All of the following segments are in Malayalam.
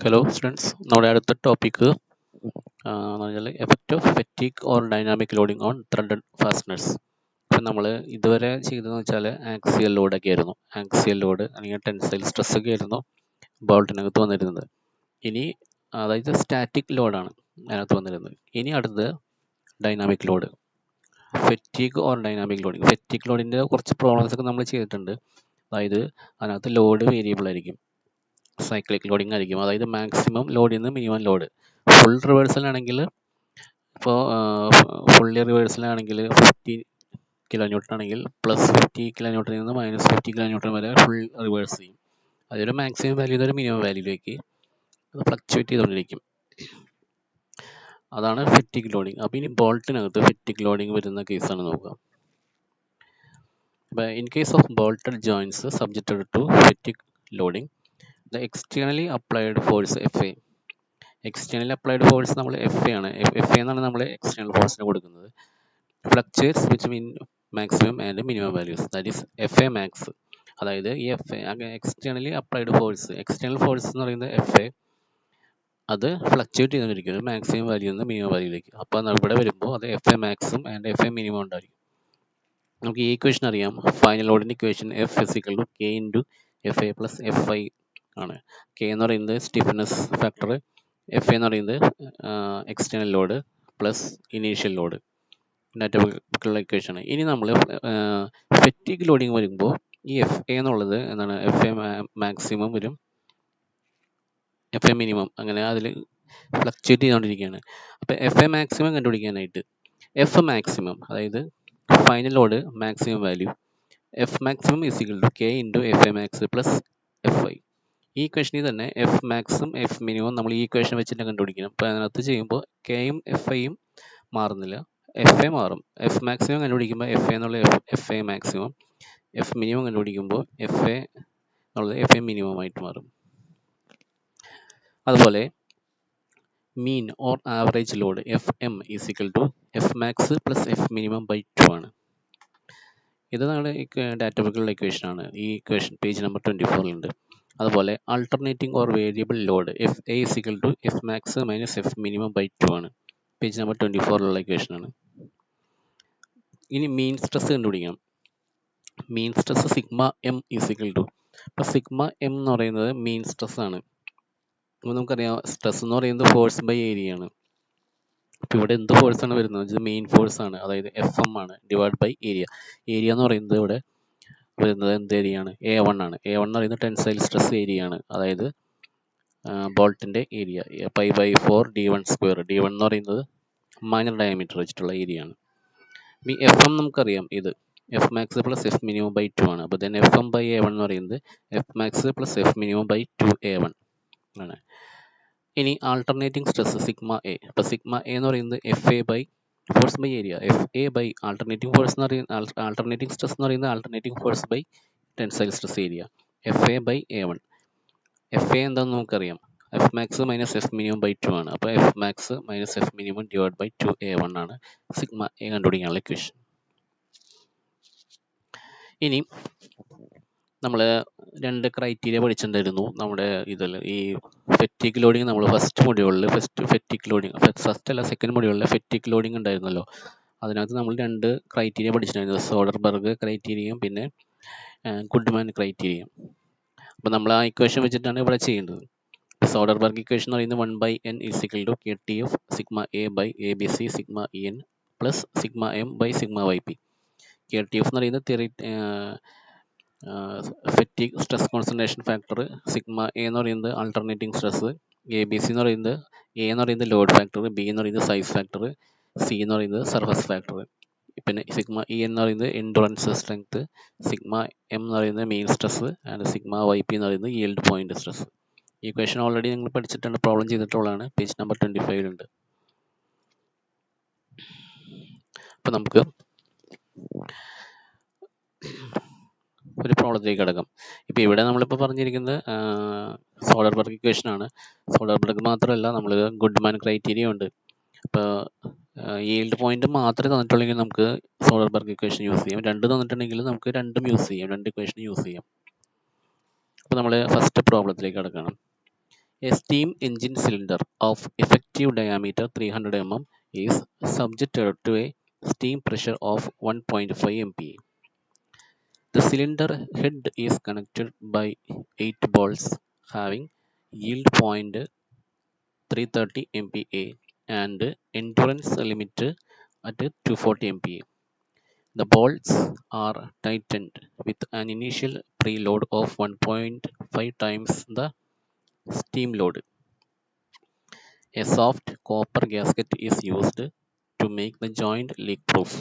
ഹലോ സ്റ്റുഡൻസ്, നമ്മുടെ അടുത്ത topic effect of fatigue or dynamic loading on threaded fasteners. ഇപ്പം നമ്മൾ ഇതുവരെ ചെയ്തതെന്ന് വെച്ചാൽ ആക്സിയൽ ലോഡൊക്കെ ആയിരുന്നു. ആക്സിയൽ ലോഡ് അല്ലെങ്കിൽ ടെൻസൈൽ സ്ട്രെസ് ഒക്കെ ആയിരുന്നു ബോൾട്ടിനകത്ത് വന്നിരുന്നത്. ഇനി അതായത് സ്റ്റാറ്റിക് ലോഡാണ് അതിനകത്ത് വന്നിരുന്നത്. ഇനി അടുത്തത് dynamic load, fatigue or dynamic loading. Fatigue ലോഡിൻ്റെ കുറച്ച് പ്രോബ്ലംസ് ഒക്കെ നമ്മൾ ചെയ്തിട്ടുണ്ട്. അതായത് അതിനകത്ത് ലോഡ് വേരിയബിൾ ആയിരിക്കും, സൈക്ലിക് ലോഡിംഗ് ആയിരിക്കും. അതായത് മാക്സിമം ലോഡിൽ നിന്ന് മിനിമം ലോഡ്. ഫുൾ റിവേഴ്സലാണെങ്കിൽ ഇപ്പോൾ ഫുള്ളി റിവേഴ്സലാണെങ്കിൽ 50 കിലോ ന്യൂട്ടൺ ആണെങ്കിൽ +50 കിലോ ന്യൂട്ടണിൽ നിന്ന് -50 കിലോ ന്യൂട്ടൺ വരെ ഫുൾ റിവേഴ്സ് ചെയ്യും. അതൊരു മാക്സിമം വാല്യൂ ഒരു മിനിമം വാല്യൂയിലേക്ക് അത് ഫ്ലക്ച്വേറ്റ് ചെയ്തുകൊണ്ടിരിക്കും. അതാണ് ഫെറ്റിക് ലോഡിംഗ്. അപ്പോൾ ഇനി ബോൾട്ടിനകത്ത് ഫെറ്റിക് ലോഡിംഗ് വരുന്ന കേസാണ് നോക്കുക. അപ്പോൾ in case of bolted joints subjected to fatigue loading, the externally applied force FA. Externally applied force നമ്മൾ FA ആണ്. FA എന്നാണ് നമ്മൾ എക്സ്റ്റേണൽ ഫോഴ്സിന് കൊടുക്കുന്നത്. Fluctuates which mean maximum and minimum values, that is FA max. അതായത് ഈ FA externally applied force, external force എന്ന് പറയുന്നത് FA, അത് ഫ്ലക്ച്വേറ്റ് ചെയ്തുകൊണ്ടിരിക്കും മാക്സിമം വാല്യൂ നിന്ന് മിനിമം വാല്യൂയിലേക്ക്. അപ്പോൾ ഇവിടെ വരുമ്പോൾ അത് FA മാക്സും ആൻഡ് FA മിനിമം ഉണ്ടായിരിക്കും. നമുക്ക് ഈ ഇക്വേഷൻ അറിയാം. ഫൈനൽ ലോഡിൻ്റെ equation F = K × FA + FI ആണ്. K എന്ന് പറയുന്നത് സ്റ്റിഫ്നെസ് ഫാക്ടർ, FA എന്ന് പറയുന്നത് external load plus initial load. ഡാറ്റബുക്കുള്ള ഇക്വേഷനാണ്. ഇനി നമ്മൾ ഫെറ്റിക് ലോഡിങ് വരുമ്പോൾ ഈ FA എന്നുള്ളത് എന്താണ്, FA മാക്സിമം വരും, FA മിനിമം, അങ്ങനെ അതിൽ ഫ്ലക്ച്വേറ്റ് ചെയ്തുകൊണ്ടിരിക്കുകയാണ്. അപ്പോൾ FA മാക്സിമം കണ്ടുപിടിക്കാനായിട്ട് F മാക്സിമം, അതായത് final load maximum value, F maximum = K × FA max + FI. ഈ ഇക്വേഷനിൽ തന്നെ F മാക്സും F മിനിമം നമ്മൾ ഈ ഇക്വേഷൻ വെച്ചിട്ട് കണ്ടുപിടിക്കണം. അപ്പോൾ അതിനകത്ത് ചെയ്യുമ്പോൾ Kയും FIയും മാറുന്നില്ല, FA മാറും. F മാക്സിമം കണ്ടുപിടിക്കുമ്പോൾ FA എന്നുള്ള FA മാക്സിമം, F മിനിമം കണ്ടുപിടിക്കുമ്പോൾ FA എന്നുള്ളത് FA മിനിമം ആയിട്ട് മാറും. അതുപോലെ mean or average load FM = F max + F minimum / 2 ആണ്. ഇത് നമ്മുടെ ഡാറ്റ ബുക്കിലുള്ള ഇക്വേഷനാണ്. ഈ ഇക്വേഷൻ പേജ് നമ്പർ 24 അതുപോലെ alternating or variable load FA = F max - F minimum / 2 ആണ്. Page number 24 ഇക്വേഷനാണ്. ഇനി മീൻ സ്ട്രെസ് കണ്ടുപിടിക്കണം. മീൻ സ്ട്രെസ് σm = ഇപ്പോൾ σm എന്ന് പറയുന്നത് മീൻ സ്ട്രെസ് ആണ്. അപ്പോൾ നമുക്കറിയാം സ്ട്രെസ് എന്ന് പറയുന്നത് ഫോഴ്സ് ബൈ ഏരിയ ആണ്. അപ്പോൾ ഇവിടെ എന്ത് ഫോഴ്സാണ് വരുന്നത്, ഇത് മെയിൻ ഫോഴ്സ് ആണ്, അതായത് FM ആണ് ഡിവൈഡ് ബൈ ഏരിയ. ഏരിയ എന്ന് പറയുന്നത് ഇവിടെ വരുന്നത് എന്ത് ഏരിയ ആണ്, A1 ആണ്. A1 എന്ന് പറയുന്നത് ടെൻസൈൽ സ്ട്രെസ് ഏരിയ ആണ്, അതായത് ബോൾട്ടിൻ്റെ ഏരിയ π/4 d1². d1 എന്ന് പറയുന്നത് മൈനർ ഡയമീറ്റർ വെച്ചിട്ടുള്ള ഏരിയ ആണ്. ഈ FM നമുക്കറിയാം, ഇത് F max + F minimum / 2 ആണ്. അപ്പോൾ then FM/A1 എന്ന് പറയുന്നത് F max + F minimum / 2A1 ആണ്. ഇനി ആൾട്ടർനേറ്റിംഗ് സ്ട്രെസ് σA. അപ്പോൾ σA എന്ന് പറയുന്നത് FA by force by area, FA by alternating force എന്ന് പറയുന്നത് ആൾട്ടർനേറ്റിംഗ് സ്ട്രെസ് എന്ന് പറയുന്നത് alternating force by tensile stress area, FA/A1. FA എന്താണെന്ന് നമുക്കറിയാം, F max - F minimum / 2 ആണ്. അപ്പോൾ F max - F minimum / 2A1 ആണ് σA കണ്ടുപിടിക്കാനുള്ള ഇക്വേഷൻ. ഇനി നമ്മൾ 2 ക്രൈറ്റീരിയ പഠിച്ചിട്ടുണ്ടായിരുന്നു നമ്മുടെ ഇതിൽ. ഈ ഫെറ്റിക് ലോഡിങ് നമ്മൾ ഫസ്റ്റ് മൊഡ്യൂളിൽ ഫെറ്റിക് ലോഡിങ് സെക്കൻഡ് മൊഡ്യൂളിൽ ഫെറ്റിക് ലോഡിങ് ഉണ്ടായിരുന്നല്ലോ. അതിനകത്ത് നമ്മൾ 2 ക്രൈറ്റീരിയ പഠിച്ചിട്ടുണ്ടായിരുന്നു, സോഡർബർഗ് ക്രൈറ്റീരിയയും പിന്നെ ഗുഡ്മാൻ ക്രൈറ്റീരിയയും. അപ്പോൾ നമ്മൾ ആ ഇക്വേഷൻ വെച്ചിട്ടാണ് ഇവിടെ ചെയ്യേണ്ടത്. സോഡർബർഗ് ഇക്വേഷൻ എന്ന് പറയുന്നത് 1/n = KTF σA/ABC σEn + σm/σyp. KTF എന്ന് പറയുന്നത് fatigue stress concentration factor, σA എന്ന് പറയുന്നത് ആൾട്ടർനേറ്റിംഗ് സ്ട്രെസ്, ABC എന്ന് പറയുന്നത് A എന്ന് പറയുന്നത് ലോഡ് ഫാക്ടർ, B എന്ന് പറയുന്നത് സൈസ് ഫാക്ടർ, C എന്ന് പറയുന്നത് സർഫസ് ഫാക്ടർ, പിന്നെ σEn എന്ന് പറയുന്നത് എൻഡുറൻസ് സ്ട്രെങ്ത്, σM എന്ന് പറയുന്നത് മെയിൻ സ്ട്രെസ് ആൻഡ് σyp എന്ന് പറയുന്നത് yield പോയിന്റ് സ്ട്രെസ്. ഈ ഇക്വേഷൻ ഓൾറെഡി നിങ്ങൾ പഠിച്ചിട്ടുണ്ട്, പ്രോബ്ലം ചെയ്തിട്ടുള്ളതാണ്, പേജ് നമ്പർ 25 ഉണ്ട്. അപ്പോൾ നമുക്ക് ഒരു പ്രോബ്ലത്തിലേക്ക് കിടക്കാം. ഇപ്പോൾ ഇവിടെ നമ്മളിപ്പോൾ പറഞ്ഞിരിക്കുന്നത് സോഡർബർഗ് ഇക്വേഷൻ ആണ്. സോഡർബർഗ് മാത്രമല്ല, നമ്മൾ ഗുഡ്മാൻ ക്രൈറ്റീരിയ ഉണ്ട്. ഇപ്പോൾ yield പോയിന്റ് മാത്രമേ തന്നിട്ടുള്ളെങ്കിൽ നമുക്ക് സോഡർബർഗ് ഇക്വേഷൻ യൂസ് ചെയ്യാം. 2 തന്നിട്ടുണ്ടെങ്കിൽ നമുക്ക് രണ്ടും യൂസ് ചെയ്യാം, 2 ഇക്വേഷൻ യൂസ് ചെയ്യാം. അപ്പോൾ നമ്മൾ ഫസ്റ്റ് പ്രോബ്ലത്തിലേക്ക് കിടക്കണം. A steam engine cylinder of effective diameter 300 mm is subjected to a steam pressure of 1.5 MPa. The cylinder head is connected by 8 bolts having yield point 330 MPa and endurance limit at 240 MPa. The bolts are tightened with an initial preload of 1.5 times the steam load. A soft copper gasket is used to make the joint leak-proof.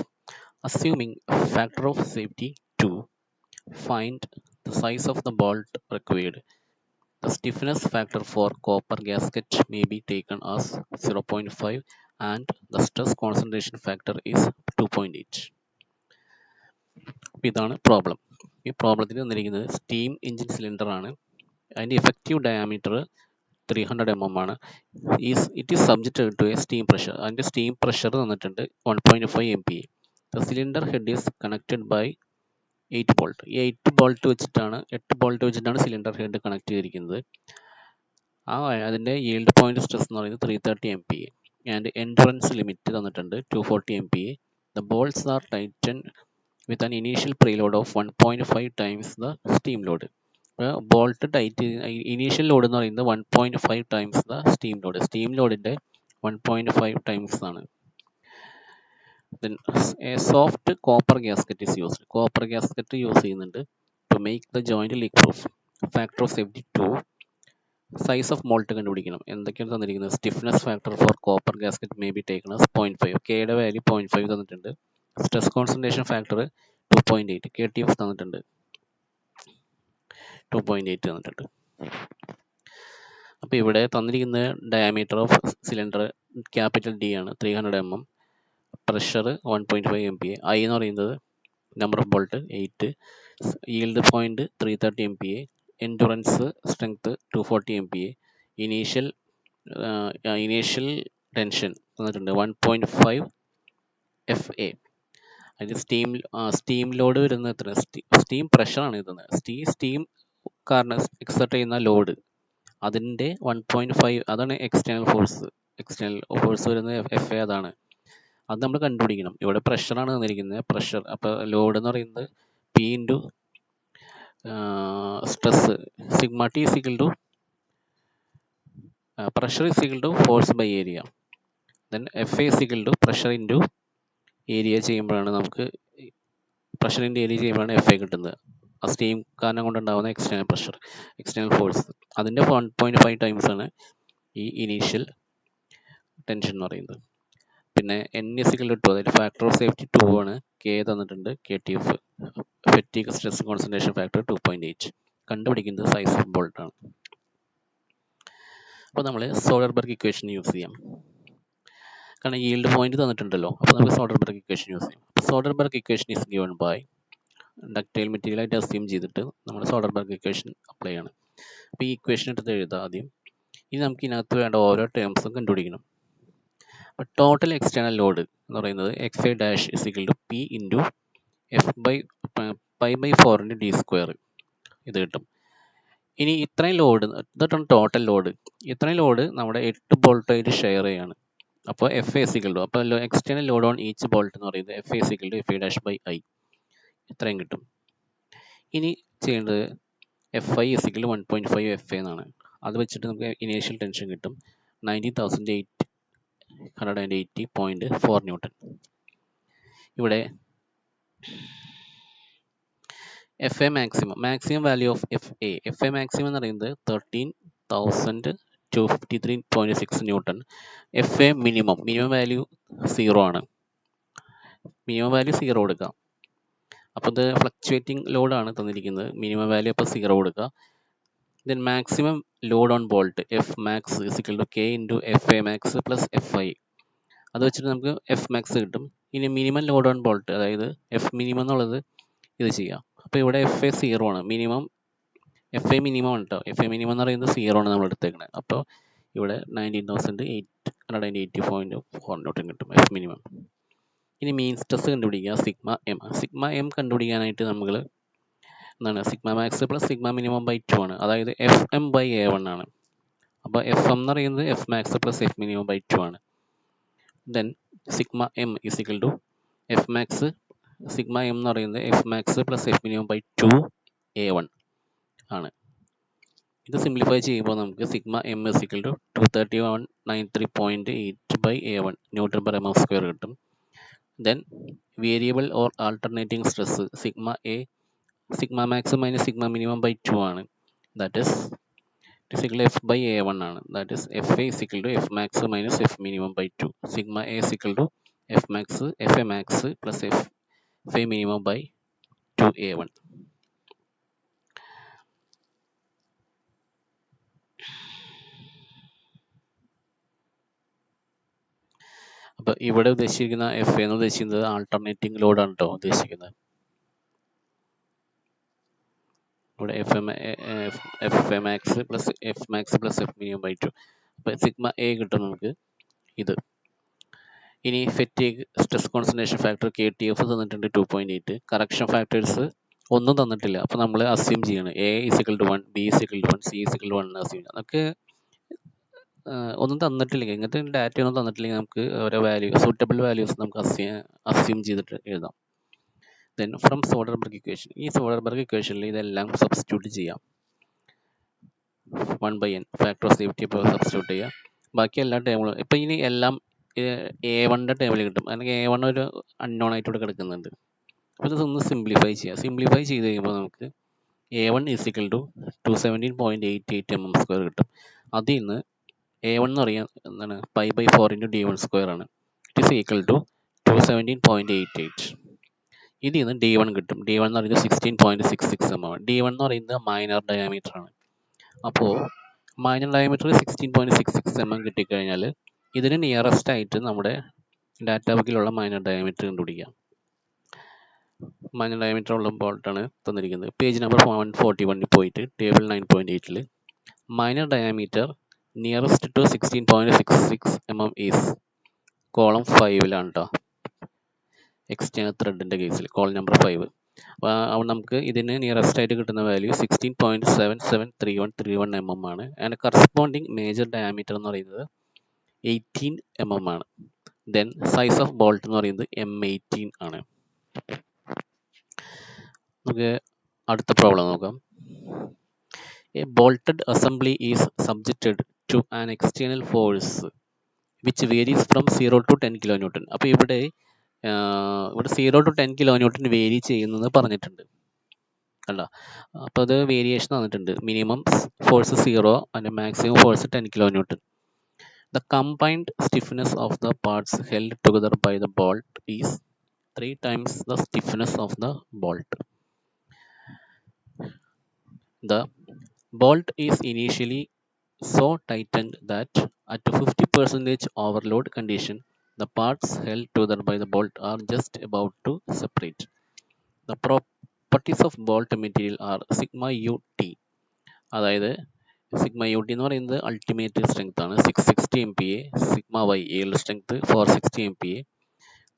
Assuming a factor of safety 2, find the size of the bolt required. The stiffness factor for copper gasket may be taken as 0.5 and the stress concentration factor is 2.8. ഇതാണ് പ്രോബ്ലം. ഈ പ്രോബ്ലത്തിൽ തന്നിരിക്കുന്നത് സ്റ്റീം എഞ്ചിൻ സിലിണ്ടർ ആണ്. അതിൻ്റെ ഇഫക്റ്റീവ് ഡയാമീറ്റർ 300 mm ആണ്. It is subjected to a steam pressure. അതിൻ്റെ സ്റ്റീം പ്രഷർ തന്നിട്ടുണ്ട് 1.5 MPa. The cylinder head is connected by 8 bolt. ഈ 8 ബോൾട്ട് വെച്ചിട്ടാണ് സിലിണ്ടർ ഹെഡ് കണക്ട് ചെയ്തിരിക്കുന്നത്. അതിൻ്റെ yield പോയിന്റ് സ്ട്രെസ് എന്ന് പറയുന്നത് 330 MPa ആൻഡ് എൻഡുറൻസ് ലിമിറ്റ് തന്നിട്ടുണ്ട് 240 MPa. The bolts are tighten with an initial preload of 1.5 times the steam load. Bolt tight initial load എന്ന് പറയുന്നത് 1.5 times the steam load. Steam ലോഡിൻ്റെ 1.5 ടൈംസ് ആണ്. Then a soft copper gasket is used. Copper gasket use ചെയ്യുന്നുണ്ട് to make the joint leak proof. Factor of safety 2. Size of malt കണ്ടുപിടിക്കണം. എന്തൊക്കെയാണ് തന്നിരിക്കുന്നത്? Stiffness factor for copper gasket may be taken as 0.5. കെയുടെ വാല്യൂ 0.5 തന്നിട്ടുണ്ട്. Stress concentration factor 2.8. KTF തന്നിട്ടുണ്ട് 2.8 തന്നിട്ടുണ്ട്. അപ്പോൾ ഇവിടെ തന്നിരിക്കുന്ന diameter of cylinder capital D ആണ്, 300 mm. Pressure 1.5 MPa. I എന്ന് പറയുന്നത് number of bolt 8. yield point 330 MPa. Endurance strength 240 MPa. Initial tension തന്നിട്ടുണ്ട് 1.5 FA. അതിൽ സ്റ്റീം ലോഡ് വരുന്നത് എത്ര? സ്റ്റീം പ്രഷറാണ് ഇതുന്നത്. സ്റ്റീം കാരണം എക്സർട്ട് ചെയ്യുന്ന ലോഡ് അതിൻ്റെ 1.5 അതാണ് എക്സ്റ്റേണൽ ഫോഴ്സ് വരുന്നത് FA അതാണ്. അത് നമ്മൾ കണ്ടുപിടിക്കണം. ഇവിടെ പ്രഷറാണ് തന്നിരിക്കുന്നത്. പ്രഷർ അപ്പോൾ ലോഡ് എന്ന് പറയുന്നത് P into stress sigma T is equal to pressure is equal to force by area. Then FA is equal to pressure into area ചെയ്യുമ്പോഴാണ് നമുക്ക് പ്രഷറിൻ്റെ ഏരിയ ചെയ്യുമ്പോഴാണ് FA കിട്ടുന്നത്. ആ സ്റ്റീം കാരണം കൊണ്ടുണ്ടാകുന്ന എക്സ്റ്റേണൽ ഫോഴ്സ് അതിൻ്റെ 1.5 ടൈംസ് ആണ് ഈ ഇനീഷ്യൽ ടെൻഷൻ എന്ന് പറയുന്നത്. പിന്നെ N is equal to 2, അതായത് ഫാക്ടർ ഓഫ് സേഫ്റ്റി 2 ആണ്. K തന്നിട്ടുണ്ട് KTF, fatigue stress concentration factor 2.8. കണ്ടുപിടിക്കുന്നത് സൈസ് ഓഫ് ബോൾട്ട് ആണ്. അപ്പോൾ നമ്മൾ സോഡർബർഗ് ഇക്വേഷൻ യൂസ് ചെയ്യാം. കാരണം yield പോയിന്റ് തന്നിട്ടുണ്ടല്ലോ, അപ്പോൾ നമുക്ക് സോഡർബർഗ് ഇക്വേഷൻ യൂസ് ചെയ്യാം. Soderberg equation is given by ductile material ആയിട്ട് അസ്യൂം ചെയ്തിട്ട് നമ്മൾ സോഡർബർഗ് ഇക്വേഷൻ അപ്ലൈ ആണ്. അപ്പോൾ ഈ ഇക്വേഷൻ എടുത്ത് എഴുതാം ആദ്യം. ഇനി നമുക്ക് ഇതിനകത്ത് വേണ്ട ഓരോ ടേംസും കണ്ടുപിടിക്കണം. അപ്പോൾ ടോട്ടൽ എക്സ്റ്റേണൽ ലോഡ് എന്ന് പറയുന്നത് XA dash is equal to P into F/π/4 × D². ഇത് കിട്ടും. ഇനി ഇത്രയും ലോഡ്, ഇതാണ് ടോട്ടൽ ലോഡ്. ഇത്രയും ലോഡ് നമ്മുടെ 8 ബോൾട്ടായിട്ട് ഷെയർ ചെയ്യാണ്. അപ്പോൾ FA is equal to, അപ്പോൾ external load on each bolt എന്ന് പറയുന്നത് FA is equal to FA'/I. ഇത്രയും കിട്ടും. ഇനി ചെയ്യേണ്ടത് FI is equal to 1.5 FA എന്നാണ്. അത് വെച്ചിട്ട് നമുക്ക് ഇനീഷ്യൽ ടെൻഷൻ കിട്ടും 19,880.4 ന്യൂട്ടൺ. ഇവിടെ FA maximum value of FA maximum എന്ന് പറയുന്നത് 13,253.6 ന്യൂട്ടൺ. FA മിനിമം വാല്യൂ 0 ആണ്. മിനിമം വാല്യൂ 0 കൊടുക്കാം. അപ്പോൾ ഇത് ഫ്ലക്ച്വേറ്റിംഗ് ലോഡാണ് തന്നിരിക്കുന്നത്. മിനിമം വാല്യൂ അപ്പോൾ 0 കൊടുക്കുക. Then maximum load on bolt F max is equal to K into FA max plus FI. അത് വെച്ചിട്ട് നമുക്ക് F max കിട്ടും. ഇനി മിനിമം ലോഡ് ഓൺ ബോൾട്ട്, അതായത് F മിനിമം എന്നുള്ളത് ഇത് ചെയ്യാം. അപ്പോൾ ഇവിടെ FA 0 ആണ്. FA മിനിമം ആണ് കേട്ടോ. FA മിനിമം എന്ന് പറയുന്നത് 0 ആണ് നമ്മൾ എടുത്തേക്കുന്നത്. അപ്പോൾ ഇവിടെ 19,880.4 ന്യൂട്ടൺ കിട്ടും F മിനിമം. ഇനി മീൻ സ്ട്രെസ് കണ്ടുപിടിക്കുക, സിഗ്മ എം കണ്ടുപിടിക്കാനായിട്ട് നമ്മൾ എന്താണ് sigma max plus sigma minimum by 2 ആണ്. അതായത് FM/A1 ആണ്. അപ്പോൾ എഫ് എം എന്ന് പറയുന്നത് F max plus F minimum by 2 ആണ്. Then sigma M is equal to F max, sigma M എന്ന് പറയുന്നത് F max plus F minimum by 2a1 ആണ്. ഇത് സിംപ്ലിഫൈ ചെയ്യുമ്പോൾ നമുക്ക് sigma M is equal to 23193.8/a1 newton per M square കിട്ടും. Then variable or alternating stress sigma max minus sigma minimum by 2 ആണ്. That is is equal to f by a1 ആണ്. That is F A is equal to F max minus F minimum by 2. Sigma A is equal to F A max plus F A minimum by 2a1. അപ്പോൾ ഇവിടെ ഉദ്ദേശിക്കുന്ന എഫ് എന്ന് ഉദ്ദേശിക്കുന്നത് ആൾട്ടർനേറ്റിംഗ് ലോഡാണ് കേട്ടോ ഉദ്ദേശിക്കുന്നത്. ഇവിടെ F A max plus F minimum by 2. അപ്പോൾ സിഗ്മ എ കിട്ടും നമുക്ക് ഇത്. ഇനി fatigue stress concentration factor KTF തന്നിട്ടുണ്ട് 2.8. കറക്ഷൻ ഫാക്ടേഴ്സ് ഒന്നും തന്നിട്ടില്ല. അപ്പോൾ നമ്മൾ അസ്യൂം ചെയ്യണം A is equal to 1, B is equal to 1, C is equal to 1 assume ചെയ്യണം. അതൊക്കെ ഒന്നും തന്നിട്ടില്ലെങ്കിൽ, ഇങ്ങനത്തെ ഡാറ്റ ഒന്നും തന്നിട്ടില്ലെങ്കിൽ നമുക്ക് ഓരോ സൂട്ടബിൾ വാല്യൂസ് നമുക്ക് അസ്യൂം ചെയ്തിട്ട് എഴുതാം. ദെൻ ഫ്രം സോഡർബർഗ് ഇക്വേഷൻ, ഈ സോഡർബർഗ് ഇക്വേഷനിൽ ഇതെല്ലാം സബ്സ്റ്റിറ്റ്യൂട്ട് ചെയ്യാം. 1/n ഫാക്ടർ ഓഫ് സേഫ്റ്റി ഇപ്പോൾ സബ്സ്റ്റിറ്റ്യൂട്ട് ചെയ്യുക. ബാക്കി എല്ലാ ടേമുകളും ഇപ്പം ഇനി എല്ലാം A1ൻ്റെ ടേബിൾ കിട്ടും. അല്ലെങ്കിൽ A1 ഒരു അൺനോൺ ആയിട്ടൂടെ കിടക്കുന്നുണ്ട്. അപ്പോൾ ഇതൊന്ന് സിംപ്ലിഫൈ ചെയ്യാം. സിംപ്ലിഫൈ ചെയ്ത് കഴിയുമ്പോൾ നമുക്ക് A1 is equal to 217.88 mm² കിട്ടും. അതിൽ നിന്ന് A1 എന്ന് പറയാൻ എന്താണ് π/4 × d1² ആണ്. It is equal to 217.88. ഇതിൽ നിന്ന് D1 കിട്ടും. D1 എന്ന് പറയുന്നത് 16.66 mm ആണ്. D1 എന്ന് പറയുന്നത് മൈനർ ഡയാമീറ്റർ ആണ്. അപ്പോൾ മൈനർ ഡയമീറ്റർ 16.66 mm കിട്ടിക്കഴിഞ്ഞാൽ ഇതിന് നിയറസ്റ്റ് ആയിട്ട് നമ്മുടെ ഡാറ്റ ബുക്കിലുള്ള മൈനർ ഡയമീറ്റർ കണ്ടുപിടിക്കാം. മൈനർ ഡയമീറ്റർ ഉള്ള ബോൾട്ടാണ് തന്നിരിക്കുന്നത്. പേജ് നമ്പർ 141 പോയിട്ട് table 9.8 minor diameter nearest to 16.66 mm is column 5ലാണ് കേട്ടോ. എക്സ്റ്റേണൽ ത്രെഡിൻ്റെ കേസിൽ കോളം നമ്പർ 5. അപ്പോൾ നമുക്ക് ഇതിന് നിയറസ്റ്റ് ആയിട്ട് കിട്ടുന്ന വാല്യൂ 16.773131 mm ആണ്. ആൻഡ് കറസ്പോണ്ടിങ് മേജർ ഡയാമീറ്റർ എന്ന് പറയുന്നത് 18 mm ആണ്. ദെൻ സൈസ് ഓഫ് ബോൾട്ട് എന്ന് പറയുന്നത് M18 ആണ്. നമുക്ക് അടുത്ത പ്രോബ്ലം നോക്കാം. A bolted assembly is subjected to an external force which varies from 0 to 10 kN. അപ്പോൾ ഇവിടെ 0 to 10 kN വേരി ചെയ്യുന്നത് പറഞ്ഞിട്ടുണ്ട് അല്ല. അപ്പോൾ അത് വേരിയേഷൻ തന്നിട്ടുണ്ട്. Minimum force 0 and maximum force 10 kN. The combined stiffness of the parts held together by the bolt is 3 times the stiffness of the bolt. The bolt is initially so tightened that at 50% overload condition, the parts held together by the bolt are just about to separate. The properties of bolt material are sigma ut. അതായത് സിഗ്മ യു ടി എന്ന് പറയുന്നത് അൾട്ടിമേറ്റ് സ്ട്രെങ്ത് ആണ് 660 MPa. Sigma Y yield strength 460 MPa.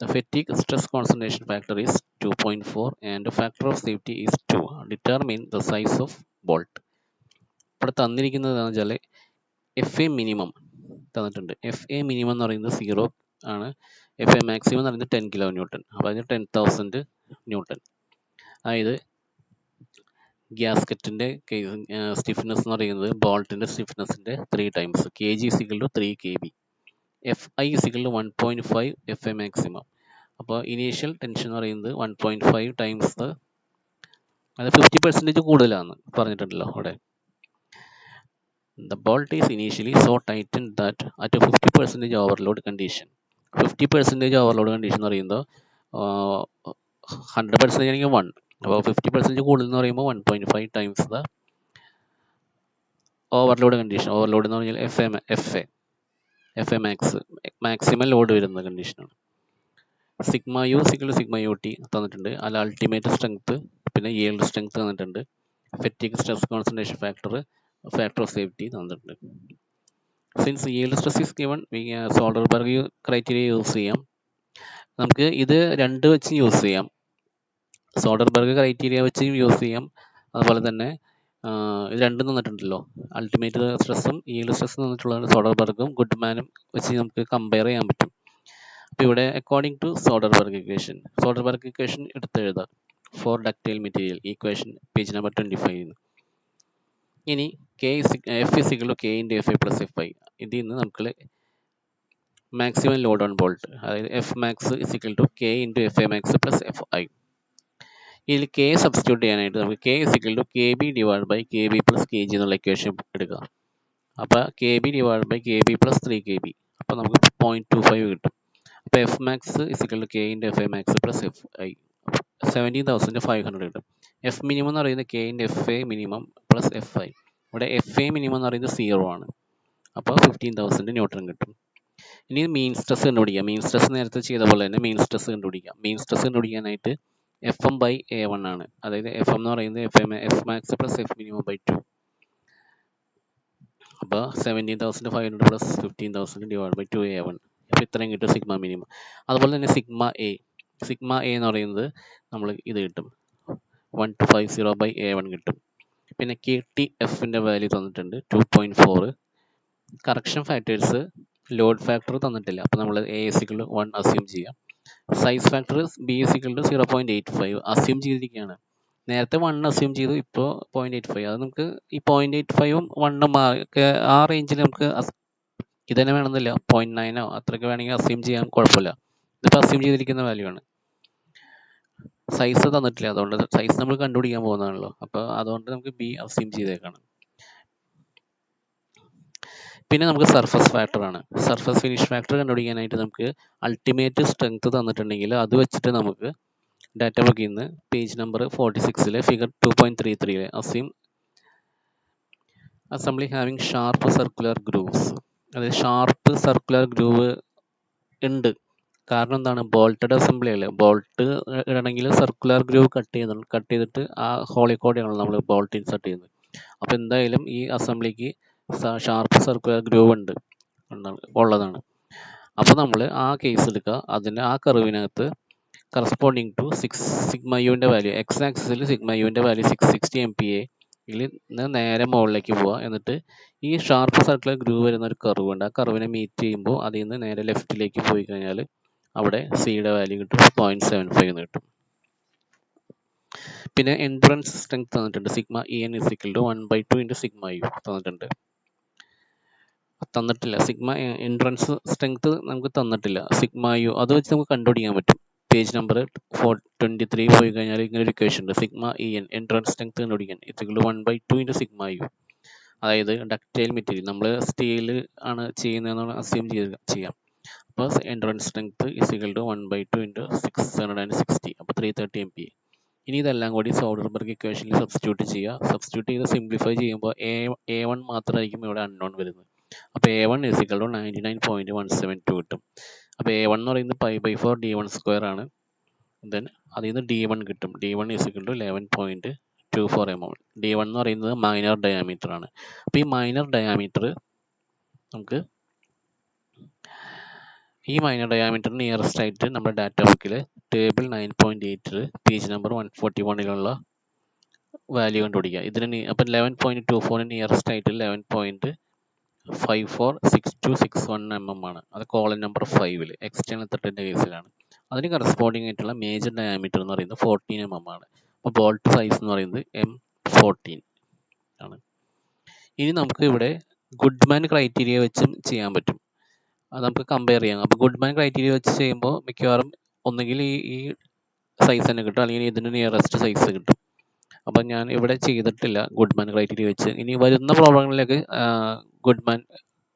The fatigue stress concentration factor is 2.4 and factor of safety is 2. Determine the size of bolt. ഇവിടെ തന്നിരിക്കുന്നത് എന്താണെന്ന് വെച്ചാൽ എഫ് എ മിനിമം തന്നിട്ടുണ്ട്. എഫ് എ മിനിമം എന്ന് പറയുന്നത് 0 ആണ്. എഫ് എ മാക്സിമം എന്ന് പറയുന്നത് 10 kN. അപ്പോൾ അതിന് 10,000 N. അതായത് ഗ്യാസ്കറ്റിൻ്റെ സ്റ്റിഫ്നെസ് എന്ന് പറയുന്നത് ബോൾട്ടിൻ്റെ സ്റ്റിഫ്നെസ്സിൻ്റെ 3 times. kg is equal to 3 kb. Fi is equal to 1.5 Fa maximum. അപ്പോൾ ഇനീഷ്യൽ ടെൻഷൻ എന്ന് പറയുന്നത് 1.5 times അത് 50% കൂടുതലാണ് പറഞ്ഞിട്ടുണ്ടല്ലോ അവിടെ. The bolt is initially so tightened that at a 50% overload condition. 50% overload condition എന്ന് പറയുന്നത് 100% ആണെങ്കിൽ 1. അപ്പോൾ 50% കൂടുതൽ എന്ന് പറയുമ്പോൾ 1.5 times the overload condition. Overload എന്ന് പറഞ്ഞാൽ എഫ് എ മാക്സിമം ലോഡ് വരുന്ന കണ്ടീഷനാണ്. Sigma U sigma sigma U T തന്നിട്ടുണ്ട്. അതിൽ അൾട്ടിമേറ്റ് സ്ട്രെങ്ത് പിന്നെ yield strength തന്നിട്ടുണ്ട്. Fatigue stress concentration factor of safety തന്നിട്ടുണ്ട്. Since yield stress is given, Soderberg criteria use ചെയ്യാം. നമുക്ക് ഇത് രണ്ട് വെച്ച് യൂസ് ചെയ്യാം. സോൾഡർബർഗ് ക്രൈറ്റീരിയ വെച്ച് യൂസ് ചെയ്യാം. അതുപോലെ തന്നെ ഇത് രണ്ടും തന്നിട്ടുണ്ടല്ലോ, അൾട്ടിമേറ്റ് സ്ട്രെസ്സും yield സ്ട്രെസ്സും തന്നിട്ടുള്ളത് സോഡർബർഗും ഗുഡ്മാനും വെച്ച് നമുക്ക് കമ്പയർ ചെയ്യാൻ പറ്റും. അപ്പോൾ ഇവിടെ അക്കോർഡിംഗ് ടു സോഡർബർഗ് ഇക്വേഷൻ എടുത്തെഴുതാം for ductile material, equation page number 25. ഇനി F is equal to K into F I plus F I, ഇതിൽ നിന്ന് നമുക്ക് മാക്സിമം ലോഡ് ഓൺ ബോൾട്ട്, അതായത് F max is equal to K into F I max plus F I. ഇതിൽ കെ സബ്സ്റ്റിറ്റ്യൂട്ട് ചെയ്യാനായിട്ട് നമുക്ക് K is equal to K B divide by K B plus K G എന്നുള്ള ഇക്വേഷൻ എടുക്കുക. അപ്പോൾ K B divide by K B plus 3 KB, അപ്പോൾ നമുക്ക് 0.25 കിട്ടും. അപ്പോൾ F max is equal to K into F I max plus F I 17,500 കിട്ടും. എഫ് മിനിമം എന്ന് പറയുന്നത് K into F I minimum plus F I. ഇവിടെ എഫ് ഐ മിനിമം എന്ന് പറയുന്നത് 0 ആണ്. അപ്പോൾ 15,000 ന്യൂട്ടൺ കിട്ടും. ഇനി മീൻ സ്ട്രെസ് കണ്ടുപിടിക്കാം. മീൻ സ്ട്രെസ് നേരത്തെ ചെയ്ത പോലെ തന്നെ മീൻ സ്ട്രെസ് കണ്ടുപിടിക്കാം. മീൻ സ്ട്രെസ് കണ്ടുപിടിക്കാനായിട്ട് F M by A one ആണ്. അതായത് എഫ് എം എന്ന് പറയുന്നത് F max plus F minimum by 2. അപ്പോൾ 17,500 പ്ലസ് 15,000 ഡിവൈഡ് ബൈ 2A1. അപ്പോൾ ഇത്രയും കിട്ടും സിഗ്മ മിനിമം. അതുപോലെ തന്നെ സിഗ്മ എ എന്ന് പറയുന്നത് നമ്മൾ ഇത് കിട്ടും 1250 ബൈ A1 കിട്ടും. പിന്നെ കെ ടി എഫിൻ്റെ വാല്യൂ തന്നിട്ടുണ്ട് 2.4. കറക്ഷൻ ഫാക്ടേഴ്സ് ലോഡ് ഫാക്ടർ തന്നിട്ടില്ല, അപ്പോൾ നമ്മൾ എ ഇസിക്കൽ 1 അസ്യൂം ചെയ്യാം. Size factor B is equal 0.85 assume ചെയ്തിരിക്കുകയാണ്. നേരത്തെ 1 അസ്യൂം ചെയ്തു, ഇപ്പോൾ 0.85. അത് നമുക്ക് ഈ 0.85ഉം 1ഉം ഒക്കെ ആ റേഞ്ചിൽ നമുക്ക് ഇത് തന്നെ വേണമെന്നില്ല, 0.9 അത്രയ്ക്ക് വേണമെങ്കിൽ അസ്യൂം ചെയ്യാൻ കുഴപ്പമില്ല. ഇതിപ്പോൾ അസ്യൂം ചെയ്തിരിക്കുന്ന വാല്യൂ ആണ്. സൈസ് തന്നിട്ടില്ല, അതുകൊണ്ട് സൈസ് നമ്മൾ കണ്ടുപിടിക്കാൻ പോകുന്നതാണല്ലോ, അപ്പോൾ അതുകൊണ്ട് നമുക്ക് ബി അസ്യൂം ചെയ്തേക്കാണ്. പിന്നെ നമുക്ക് സർഫസ് ഫാക്ടർ ആണ്. സർഫസ് ഫിനിഷ് ഫാക്ടർ കണ്ടുപിടിക്കാനായിട്ട് നമുക്ക് അൾട്ടിമേറ്റ് സ്ട്രെങ്ത് തന്നിട്ടുണ്ടെങ്കിൽ അത് വെച്ചിട്ട് നമുക്ക് ഡാറ്റ ബുക്കിൽ നിന്ന് page number 46 figure 2.33 assume assembly having sharp circular grooves. അതായത് ഷാർപ്പ് സർക്കുലർ ഗ്രൂവ് ഉണ്ട്. കാരണം എന്താണ്, ബോൾട്ടഡ് അസംബ്ലി അല്ലേ. ബോൾട്ട് ഇടണമെങ്കിൽ സർക്കുലർ ഗ്രൂവ് കട്ട് ചെയ്തിട്ട് ആ ഹോളിക്കോടെയാണ് നമ്മൾ ബോൾട്ട് ഇൻസർട്ട് ചെയ്യുന്നത്. അപ്പോൾ എന്തായാലും ഈ അസംബ്ലിക്ക് ഷാർപ്പ് സർക്കുലർ ഗ്രൂവ് ഉള്ളതാണ്. അപ്പോൾ നമ്മൾ ആ കേസ് എടുക്കുക, അതിന് ആ കർവിനകത്ത് കറസ്പോണ്ടിങ് ടു സിഗ്മ യുവിൻ്റെ വാല്യൂ, എക്സ് ആക്സിസിൽ സിഗ്മ യുവിൻ്റെ വാല്യൂ 660 MPa ഇതിൽ നിന്ന് നേരെ മുകളിലേക്ക് പോവുക. എന്നിട്ട് ഈ ഷാർപ്പ് സർക്കുലർ ഗ്രൂവ് വരുന്ന ഒരു കർവ് ഉണ്ട്, ആ കർവിനെ മീറ്റ് ചെയ്യുമ്പോൾ അതിൽ നിന്ന് നേരെ ലെഫ്റ്റിലേക്ക് പോയി കഴിഞ്ഞാൽ അവിടെ സിയുടെ വാല്യൂ കിട്ടും 0.75 എന്ന് കിട്ടും. പിന്നെ എൻഡ്രൻസ് സ്ട്രെങ്ത് തന്നിട്ടുണ്ട്, sigma E N is equal to 1/2 into sigma U തന്നിട്ടില്ല. സിഗ്മ എൻട്രൻസ് സ്ട്രെങ്ത് നമുക്ക് തന്നിട്ടില്ല. സിഗ്മ യു അത് വെച്ച് നമുക്ക് കണ്ടുപിടിക്കാൻ പറ്റും. പേജ് നമ്പർ 423 പോയി കഴിഞ്ഞാൽ ഇങ്ങനെ ഒരു ഇക്വേഷൻ ഉണ്ട്, sigma E N endurance strength കണ്ടുപിടിക്കാൻ is equal to 1/2 into sigma U. അതായത് ഡക്റ്റൈൽ മെറ്റീരിയൽ നമ്മൾ സ്റ്റീൽ ആണ് ചെയ്യുന്നതെന്നാണ് അസ്യൂം ചെയ്യാം. അപ്പോൾ endurance strength is equal to 1/2 into 660, അപ്പോൾ 330 MPa. ഇനി ഇതെല്ലാം കൂടി സോഡർബർഗ് ഇക്വേഷനിൽ സബ്സ്റ്റിറ്റ്യൂട്ട് ചെയ്ത് സിംപ്ലിഫൈ ചെയ്യുമ്പോൾ A1 മാത്രമായിരിക്കും ഇവിടെ അൺനോൺ വരുന്നത്. അപ്പോൾ A1 ഇസിക്കൽ ടു 99.172 കിട്ടും. അപ്പോൾ A1 എന്ന് പറയുന്നത് π/4 d1² ആണ്. ദെൻ അതിൽ നിന്ന് D1 കിട്ടും. D1 is equal to 11.24 mm. D1 എന്ന് പറയുന്നത് മൈനർ ഡയാമീറ്റർ ആണ്. അപ്പോൾ ഈ മൈനർ ഡയാമീറ്റർ നമുക്ക് ഈ മൈനർ ഡയാമീറ്റർ നിയറസ്റ്റ് ആയിട്ട് നമ്മുടെ ഡാറ്റ ബുക്കിൽ ടേബിൾ 9.8 പേജ് നമ്പർ 141 വാല്യൂ കണ്ടുപിടിക്കുക. ഇതിന് അപ്പം 11.24 നിയറസ്റ്റ് ആയിട്ട് 11.546261 mm ആണ്. അത് കോളം നമ്പർ 5 എക്സ്റ്റേണൽ ത്രെഡിൻ്റെ കേസിലാണ്. അതിന് കറസ്പോണ്ടിങ് ആയിട്ടുള്ള മേജർ ഡയാമീറ്റർ എന്ന് പറയുന്നത് 14 mm ആണ്. അപ്പോൾ ബോൾട്ട് സൈസ് എന്ന് പറയുന്നത് M14 ആണ്. ഇനി നമുക്ക് ഇവിടെ ഗുഡ്മാൻ ക്രൈറ്റീരിയ വെച്ചും ചെയ്യാൻ പറ്റും, അത് നമുക്ക് കമ്പയർ ചെയ്യാം. അപ്പോൾ ഗുഡ്മാൻ ക്രൈറ്റീരിയ വെച്ച് ചെയ്യുമ്പോൾ മിക്കവാറും ഒന്നുകിൽ ഈ സൈസ് തന്നെ കിട്ടും, അല്ലെങ്കിൽ ഇതിന് നിയറസ്റ്റ് സൈസ് കിട്ടും. അപ്പം ഞാൻ ഇവിടെ ചെയ്തിട്ടില്ല ഗുഡ്മാൻ ക്രൈറ്റീരിയ വെച്ച്. ഇനി വരുന്ന പ്രോബ്ലങ്ങളിലേക്ക് ഗുഡ്മാൻ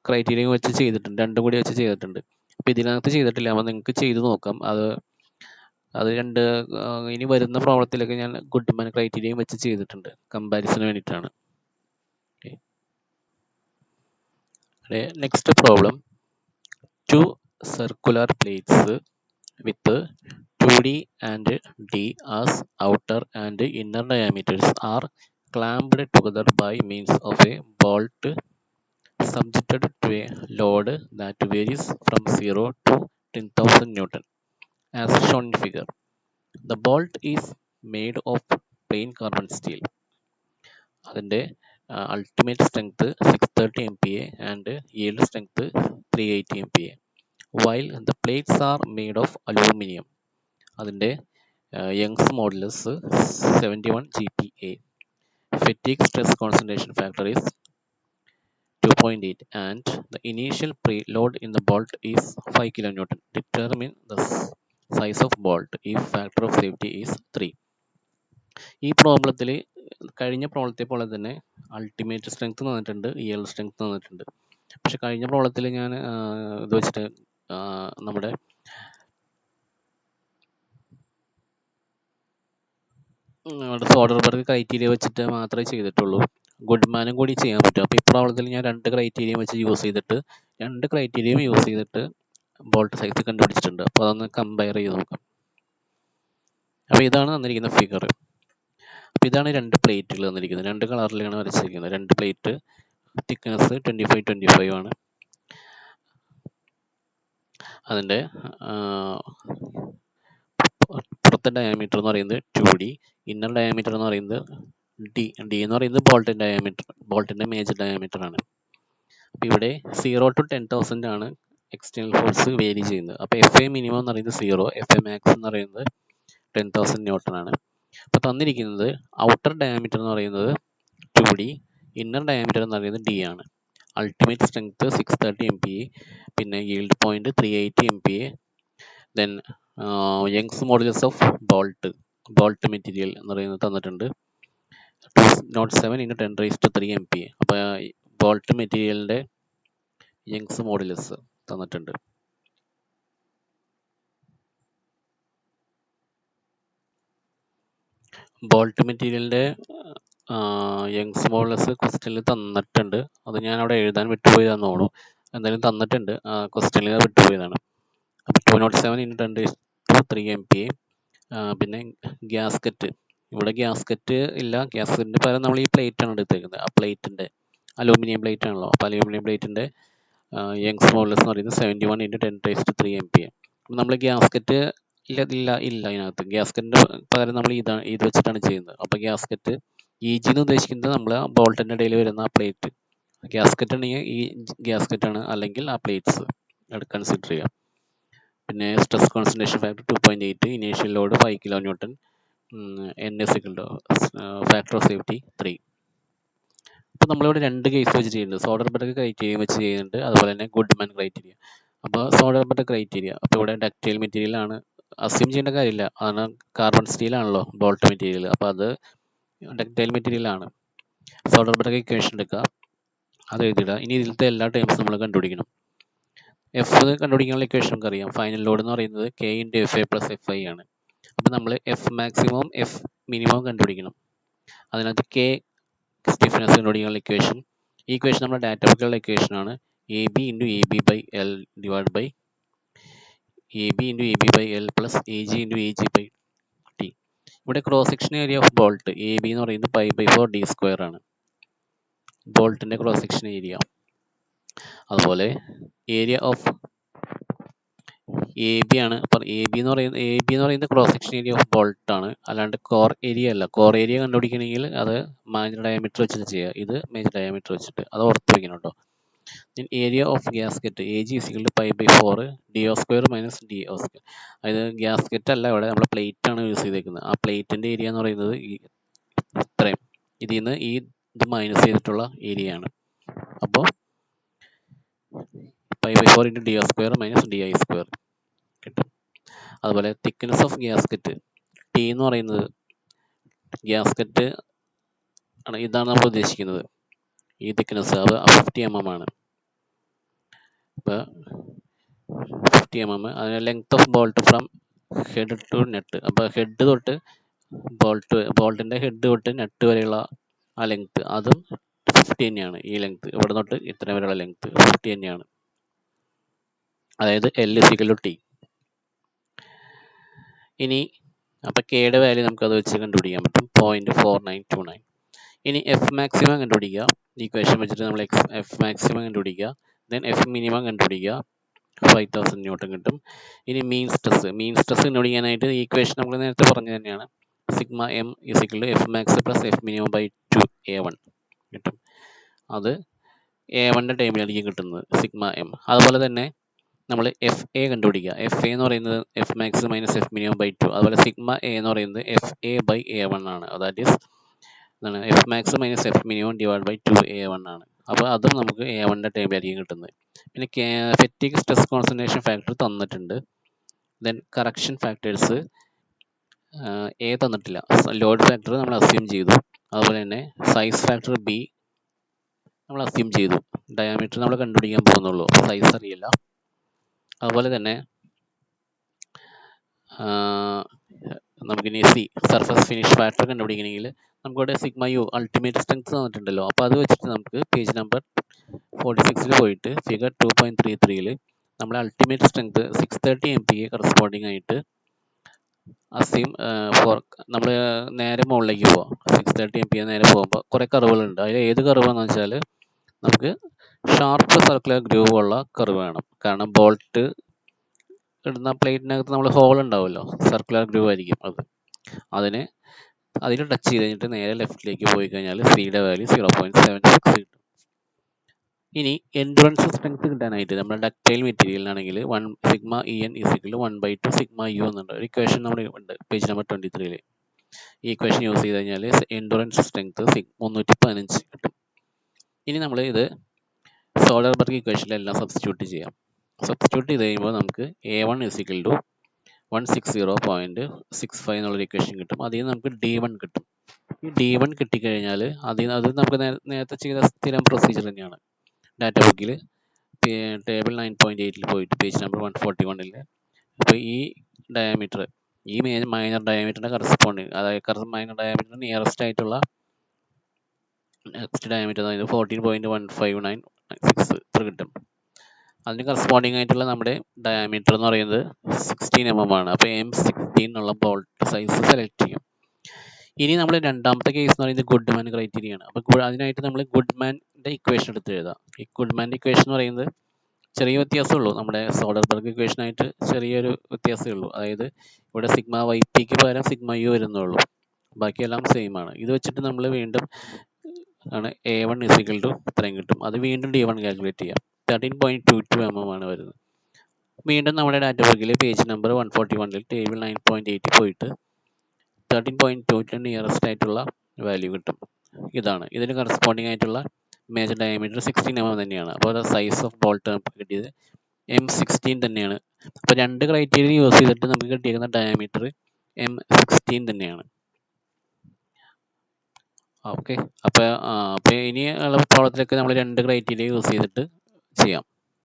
ക്രൈറ്റീരിയ വെച്ച് ചെയ്തിട്ടുണ്ട്, രണ്ടും കൂടി വെച്ച് ചെയ്തിട്ടുണ്ട്. അപ്പോൾ ഇതിനകത്ത് ചെയ്തിട്ടില്ല, അപ്പോൾ നിങ്ങൾക്ക് ചെയ്ത് നോക്കാം. അത് ഇനി വരുന്ന പ്രോബ്ലത്തിലൊക്കെ ഞാൻ ഗുഡ്മാൻ ക്രൈറ്റീരിയ വെച്ച് ചെയ്തിട്ടുണ്ട്, കമ്പാരിസന് വേണ്ടിയിട്ടാണ്. Next problem, two circular plates with 2D and D as outer and inner diameters are clamped together by means of a bolt subjected to a load that varies from 0 to 10,000 Newton as shown in figure. The bolt is made of plain carbon steel. അതിൻ്റെ ultimate strength 630 MPa and yield strength 380 MPa. While the plates are made of aluminium, അതിൻ്റെ Young's modulus 71 GPa. Fatigue stress concentration factor is 2.8 and the initial preload in the bolt is 5 kN. Determine the size of bolt if factor of safety is 3. ഈ പ്രോബ്ലത്തിൽ കഴിഞ്ഞ പ്രോബ്ലത്തെ പോലെ തന്നെ അൾട്ടിമേറ്റ് സ്ട്രെങ്ത് തന്നിട്ടുണ്ട്, yield സ്ട്രെങ്ത് തന്നിട്ടുണ്ട്. പക്ഷെ കഴിഞ്ഞ പ്രോബ്ലത്തിൽ ഞാൻ ഇത് വെച്ചിട്ട് നമ്മുടെ സോഡർബർഗ് ക്രൈറ്റീരിയ വെച്ചിട്ട് മാത്രമേ ചെയ്തിട്ടുള്ളൂ. ഗുഡ്മാനും കൂടി ചെയ്യാൻ പറ്റും. അപ്പോൾ ഈ പ്രോബ്ലത്തിൽ ഞാൻ 2 ക്രൈറ്റീരിയ വെച്ച് യൂസ് ചെയ്തിട്ട് 2 ക്രൈറ്റീരിയയും യൂസ് ചെയ്തിട്ട് ബോൾട്ട് സൈസ് കണ്ടുപിടിച്ചിട്ടുണ്ട്. അപ്പോൾ അതൊന്ന് കമ്പയർ ചെയ്ത് നോക്കാം. അപ്പോൾ ഇതാണ് തന്നിരിക്കുന്ന ഫിഗർ. അപ്പോൾ ഇതാണ് 2 പ്ലേറ്റുകൾ തന്നിരിക്കുന്നത്. 2 കളറിലാണ് വരച്ചിരിക്കുന്നത്. 2 പ്ലേറ്റ്, തിക്നെസ് 25 ആണ്. അതിൻ്റെ പുറത്തെ ഡയമീറ്റർ എന്ന് പറയുന്നത് 2D, ഇന്നർ ഡയമീറ്റർ എന്ന് പറയുന്നത് D എന്ന് പറയുന്നത് ബോൾട്ടിൻ്റെ മേജർ ഡയമീറ്റർ ആണ്. അപ്പോൾ ഇവിടെ 0 to 10,000 ആണ് എക്സ്റ്റേണൽ ഫോഴ്സ് വേരി ചെയ്യുന്നത്. അപ്പോൾ FA മിനിമം എന്ന് പറയുന്നത് 0, FA മാക്സ് എന്ന് പറയുന്നത് 10,000 ന്യൂട്ടൺ ആണ്. അപ്പോൾ തന്നിരിക്കുന്നത് ഔട്ടർ ഡയമീറ്റർ എന്ന് പറയുന്നത് 2D, ഇന്നർ ഡയമീറ്റർ എന്ന് പറയുന്നത് D ആണ്. അൾട്ടിമേറ്റ് സ്ട്രെങ്ത് 630 MPa, പിന്നെ yield point 380 MPa. Then Young's modulus of bolt material എന്ന് പറയുന്നത് തന്നിട്ടുണ്ട് 207 × 10⁻³ MPa. അപ്പോൾ ബോൾട്ട് മെറ്റീരിയലിൻ്റെ യങ്സ് മോഡുലസ് തന്നിട്ടുണ്ട്. ബോൾട്ട് മെറ്റീരിയലിൻ്റെ യങ്സ് മോഡുലസ് ക്വസ്റ്റ്യനിൽ തന്നിട്ടുണ്ട്. അത് ഞാൻ അവിടെ എഴുതാൻ വിട്ടുപോയതാണെന്ന് തോന്നുന്നു. എന്തായാലും തന്നിട്ടുണ്ട്, ക്വസ്റ്റ്യനിൽ വിട്ടുപോയതാണ്. അപ്പോൾ 207 × 10⁻³ MPa. പിന്നെ ഗ്യാസ്കറ്റ്, ഇവിടെ ഗ്യാസ്കറ്റ് ഇല്ല. ഗ്യാസ്കറ്റിന് പകരം നമ്മൾ ഈ പ്ലേറ്റ് ആണ് എടുത്തേക്കുന്നത്. ആ പ്ലേറ്റിൻ്റെ അലൂമിനിയം പ്ലേറ്റ് ആണല്ലോ. അപ്പോൾ അലൂമിനിയം പ്ലേറ്റിൻ്റെ യങ്സ് മോഡുലസ് എന്ന് പറയുന്നത് 71 × 10⁻³ MPa. അപ്പോൾ നമ്മൾ ഗ്യാസ്കറ്റ് ഇല്ല ഇതിനകത്ത്. ഗ്യാസ്കറ്റിന് പകരം നമ്മൾ ഇത് വെച്ചിട്ടാണ് ചെയ്യുന്നത്. അപ്പോൾ ഗ്യാസ്കറ്റ് EG എന്ന് ഉദ്ദേശിക്കുന്നത് നമ്മൾ ബോൾട്ടിൻ്റെ ഇടയിൽ വരുന്ന ആ പ്ലേറ്റ്. ഗ്യാസ്കറ്റ് ഉണ്ടെങ്കിൽ ഈ ഗ്യാസ്കറ്റ് ആണ്, അല്ലെങ്കിൽ ആ പ്ലേറ്റ്സ് കൺസിഡർ ചെയ്യാം. പിന്നെ stress concentration factor 2.8, initial load 5 kN, N factor of safety 3. അപ്പോൾ നമ്മളിവിടെ 2 കേസ് വെച്ച് ചെയ്യുന്നുണ്ട്. സോഡർബർഗ് ക്രൈറ്റീരിയ വെച്ച് ചെയ്യുന്നുണ്ട്, അതുപോലെ തന്നെ ഗുഡ്മാൻ ക്രൈറ്റീരിയ. അപ്പോൾ സോഡർബർഗ് ക്രൈറ്റീരിയ, അപ്പോൾ ഇവിടെ ഡക്റ്റൈൽ മെറ്റീരിയൽ ആണ്, അസ്യൂം ചെയ്യേണ്ട കാര്യമില്ല. കാരണം കാർബൺ സ്റ്റീൽ ആണല്ലോ ബോൾട്ട് മെറ്റീരിയൽ. അപ്പോൾ അത് ഡക്റ്റൈൽ മെറ്റീരിയൽ ആണ്. സോഡർബർഗ് ഇക്വേഷൻ എടുക്കുക, അത് എഴുതിയിടുക. ഇനി ഇതിലത്തെ എല്ലാ ടേംസും നമ്മൾ കണ്ടുപിടിക്കണം. എഫ് കണ്ടുപിടിക്കാനുള്ള ഇക്വേഷൻ നമുക്കറിയാം. ഫൈനൽ ലോഡ് എന്ന് പറയുന്നത് K × FA + FI ആണ്. അപ്പോൾ നമ്മൾ F മാക്സിമം F മിനിമം കണ്ടുപിടിക്കണം. അതിനകത്ത് K സ്റ്റിഫ്നെസ് കണ്ടുപിടിക്കാനുള്ള ഇക്വേഷൻ, ഈ ഇക്വേഷൻ നമ്മുടെ ഡാറ്റ ബുക്കിലുള്ള ഇക്വേഷൻ ആണ്. AB × AB/L / AB × AB/L + AG × AG/T. ഇവിടെ cross section area of bolt AB എന്ന് പറയുന്നത് π/4d² ആണ്, ബോൾട്ടിൻ്റെ ക്രോസ് സെക്ഷൻ ഏരിയ. അതുപോലെ ഏരിയ ഓഫ് AB ആണ്. അപ്പോൾ AB എന്ന് പറയുന്നത് cross section area of bolt ആണ്, അല്ലാണ്ട് കോർ ഏരിയ അല്ല. കോർ ഏരിയ കണ്ടുപിടിക്കണമെങ്കിൽ അത് മേജർ ഡയമീറ്റർ വെച്ചിട്ട് ചെയ്യുക. ഇത് മേജർ ഡയമീറ്റർ വെച്ചിട്ട്, അത് ഓർത്ത് വയ്ക്കണം കേട്ടോ. Area of gasket AG = π/4 DO² - DO². അതായത് ഗ്യാസ്കറ്റ് അല്ല, ഇവിടെ നമ്മൾ പ്ലേറ്റ് ആണ് യൂസ് ചെയ്തേക്കുന്നത്. ആ പ്ലേറ്റിൻ്റെ ഏരിയ എന്ന് പറയുന്നത് ഇത്രയും, ഇതിൽ നിന്ന് ഇത് മൈനസ് ചെയ്തിട്ടുള്ള ഏരിയ ആണ്. അപ്പോൾ π/4 × DO² - DI² കിട്ടും. അതുപോലെ തിക്നെസ് ഓഫ് ഗ്യാസ്കറ്റ് T എന്ന് പറയുന്നത്, ഗ്യാസ്കറ്റ് ആണ്, ഇതാണ് നമ്മൾ ഉദ്ദേശിക്കുന്നത്. ഈ തിക്നെസ് അത് 50 mm ആണ്. ഇപ്പോൾ 50 mm. അതിന് length of bolt from head to nut. അപ്പോൾ ഹെഡ് തൊട്ട് ബോൾട്ടിൻ്റെ ഹെഡ് തൊട്ട് നെറ്റ് വരെയുള്ള ആ ലെങ്ത് അതും 50 തന്നെയാണ്. ഈ ലെങ്ത് ഇവിടെ തൊട്ട് ഇത്രയും വരെയുള്ള ലെങ്ത് 50 തന്നെയാണ്. അതായത് L = T. ഇനി അപ്പോൾ Kയുടെ വാല്യൂ നമുക്ക് അത് വെച്ച് കണ്ടുപിടിക്കാൻ പറ്റും, 0.4929. ഇനി F മാക്സിമം കണ്ടുപിടിക്കുക. ഇക്വേഷൻ വെച്ചിട്ട് നമ്മൾ F മാക്സിമം കണ്ടുപിടിക്കുക. ദെൻ F മിനിമം കണ്ടുപിടിക്കുക, 5000 ന്യൂട്ടൺ കിട്ടും. ഇനി മീൻ സ്ട്രെസ് കണ്ടുപിടിക്കാനായിട്ട് ഈ ഇക്വേഷൻ നമ്മൾ നേരത്തെ പറഞ്ഞു തന്നെയാണ്. Sigma M is equal to F max plus F minimum by 2 A1 കിട്ടും. അത് A1ൻ്റെ ടൈമിലായിരിക്കും കിട്ടുന്നത് സിഗ്മ എം. അതുപോലെ തന്നെ നമ്മൾ എഫ് എ കണ്ടുപിടിക്കുക. എഫ് എ എന്ന് പറയുന്നത് F max minus F minimum by 2. അതുപോലെ സിഗ്മ എ എന്ന് പറയുന്നത് എഫ് എ ബൈ A1 ആണ്. ദാറ്റ് ഈസ് എന്താണ് F max minus F minimum divide by 2 A1 ആണ്. അപ്പോൾ അതും നമുക്ക് A1ൻ്റെ ടൈമിലായിരിക്കും കിട്ടുന്നത്. പിന്നെ ഫെറ്റിക് സ്ട്രെസ് കോൺസെൻട്രേഷൻ ഫാക്ടർ തന്നിട്ടുണ്ട്. ദെൻ കറക്ഷൻ ഫാക്ടേഴ്സ് എ തന്നിട്ടില്ല. ലോഡ് ഫാക്ടർ നമ്മൾ അസ്യൂം ചെയ്തു. അതുപോലെ തന്നെ സൈസ് ഫാക്ടർ ബി നമ്മൾ അസ്യൂം ചെയ്തു. ഡയാമീറ്റർ നമ്മൾ കണ്ടുപിടിക്കാൻ പോകുന്നുള്ളൂ, സൈസ് അറിയില്ല. അതുപോലെ തന്നെ നമുക്കിനി സർഫസ് ഫിനിഷ് ഫാക്ടർ കണ്ടുപിടിക്കണമെങ്കിൽ നമുക്കിവിടെ സിഗ്മ യു അൾട്ടിമേറ്റ് സ്ട്രെങ്ത് തന്നിട്ടുണ്ടല്ലോ. അപ്പോൾ അത് വെച്ചിട്ട് നമുക്ക് പേജ് നമ്പർ 46 പോയിട്ട് ഫിഗർ 2.33 നമ്മളെ അൾട്ടിമേറ്റ് സ്ട്രെങ്ത് 630 MPa കറസ്പോണ്ടിങ് ആയിട്ട് അസ്യൂം നമ്മൾ നേരെ മുകളിലേക്ക് പോവാം. 630 MPa നേരെ പോകുമ്പോൾ കുറേ കർവുകളുണ്ട്. അതിൽ ഏത് കർവാണെന്ന് വെച്ചാൽ നമുക്ക് ഷാർപ്പ് സർക്കുലർ ഗ്രൂവ് ഉള്ള കർവ് വേണം. കാരണം ബോൾട്ട് ഇടുന്ന പ്ലേറ്റിനകത്ത് നമ്മൾ ഹോൾ ഉണ്ടാവുമല്ലോ, സർക്കുലർ ഗ്രൂവ് ആയിരിക്കും അത്. അതിൽ ടച്ച് ചെയ്ത് കഴിഞ്ഞിട്ട് നേരെ ലെഫ്റ്റിലേക്ക് പോയി കഴിഞ്ഞാൽ സിയുടെ വാല്യൂ 0.76 കിട്ടും. ഇനി എൻഡുറൻസ് സ്ട്രെങ്ത് കിട്ടാനായിട്ട് നമ്മുടെ ഡക്റ്റൈൽ മെറ്റീരിയലിനാണെങ്കിൽ sigma E N is equal to 1/2 sigma U എന്നുണ്ട് ഒരു ഇക്വേഷൻ നമ്മുടെ ഉണ്ട് പേജ് നമ്പർ 23. ഈ ഇക്വേഷൻ യൂസ് ചെയ്ത് കഴിഞ്ഞാൽ എൻഡുറൻസ് സ്ട്രെങ്ത് 315 കിട്ടും. ഇനി നമ്മൾ ഇത് സോളർബർഗ് ഇക്വേഷനിലെല്ലാം സബ്സ്റ്റിറ്റ്യൂട്ട് ചെയ്യാം. സബ്സ്റ്റിറ്റ്യൂട്ട് ചെയ്ത് കഴിയുമ്പോൾ നമുക്ക് A1 ഈസ് ഈക്വൽ ടു 160.65 എന്നുള്ളൊരു ഇക്വേഷൻ കിട്ടും. അതിൽ നിന്ന് നമുക്ക് D1 കിട്ടും. ഈ D1 കിട്ടിക്കഴിഞ്ഞാൽ അത് നമുക്ക് നേരത്തെ ചെയ്ത സ്ഥിരം പ്രൊസീജിയർ തന്നെയാണ്. ഡാറ്റ ബുക്കിൽ ടേബിൾ 9.8 പോയിട്ട് പേജ് നമ്പർ 141 അപ്പോൾ ഈ ഡയമീറ്റർ, ഈ മൈനർ ഡയമീറ്ററിൻ്റെ കറസ്പോണ്ടിങ്, അതായത് മൈനർ ഡയമീറ്ററിന് നിയറസ്റ്റ് ആയിട്ടുള്ള നെക്സ്റ്റ് ഡയമീറ്റർ അതായത് 14.1596 ഇത്ര കിട്ടും. അതിന് കറസ്പോണ്ടിങ് ആയിട്ടുള്ള നമ്മുടെ ഡയമീറ്റർ എന്ന് പറയുന്നത് 16 mm ആണ്. അപ്പോൾ M16 എന്നുള്ള ബോൾട്ട് സൈസ് സെലക്ട് ചെയ്യും. ഇനി നമ്മൾ രണ്ടാമത്തെ കേസ് എന്ന് പറയുന്നത് ഗുഡ്മാൻ ക്രൈറ്റീരിയ ആണ്. അപ്പോൾ അതിനായിട്ട് നമ്മൾ ഗുഡ്മാൻ്റെ ഇക്വേഷൻ എടുത്ത് എഴുതാം. ഈ ഗുഡ്മാൻ്റെ ഇക്വേഷൻ എന്ന് പറയുന്നത് ചെറിയ വ്യത്യാസമേ ഉള്ളൂ, നമ്മുടെ സോളർബർഗ് ഇക്വേഷനായിട്ട് ചെറിയൊരു വ്യത്യാസമേ ഉള്ളൂ. അതായത് ഇവിടെ സിഗ്മ വൈ പിക്ക് പകരം സിഗ്മ യു വരുന്നുള്ളൂ, ബാക്കിയെല്ലാം സെയിം ആണ്. ഇത് വെച്ചിട്ട് നമ്മൾ വീണ്ടും ആണ് A1 ഈസ് ഈക്വൽ ടു ഇത്രയും കിട്ടും. അത് വീണ്ടും D1 കാൽക്കുലേറ്റ് ചെയ്യാം. 13.22 mm ആണ് വരുന്നത്. വീണ്ടും നമ്മുടെ ഡാറ്റ ബുക്കിൽ പേജ് നമ്പർ 141 ടേബിൾ 9.8 പോയിട്ട് 13.2 നിയറസ്റ്റ് ആയിട്ടുള്ള വാല്യൂ കിട്ടും. ഇതാണ് ഇതിന് കറസ്പോണ്ടിങ് ആയിട്ടുള്ള മേജർ ഡയമീറ്റർ 16 mm തന്നെയാണ്. അപ്പോൾ സൈസ് ഓഫ് ബോൾട്ട് നമുക്ക് കിട്ടിയത് M16 തന്നെയാണ്. അപ്പോൾ രണ്ട് ക്രൈറ്റീരിയ യൂസ് ചെയ്തിട്ട് നമുക്ക് കിട്ടിയിരിക്കുന്ന ഡയമീറ്റർ M16 തന്നെയാണ്. ഓക്കെ, അപ്പോൾ ഇനിയുള്ള പ്രോബ്ലത്തിലൊക്കെ നമ്മൾ രണ്ട് ക്രൈറ്റീരിയ യൂസ് ചെയ്തിട്ട് ചെയ്യാം.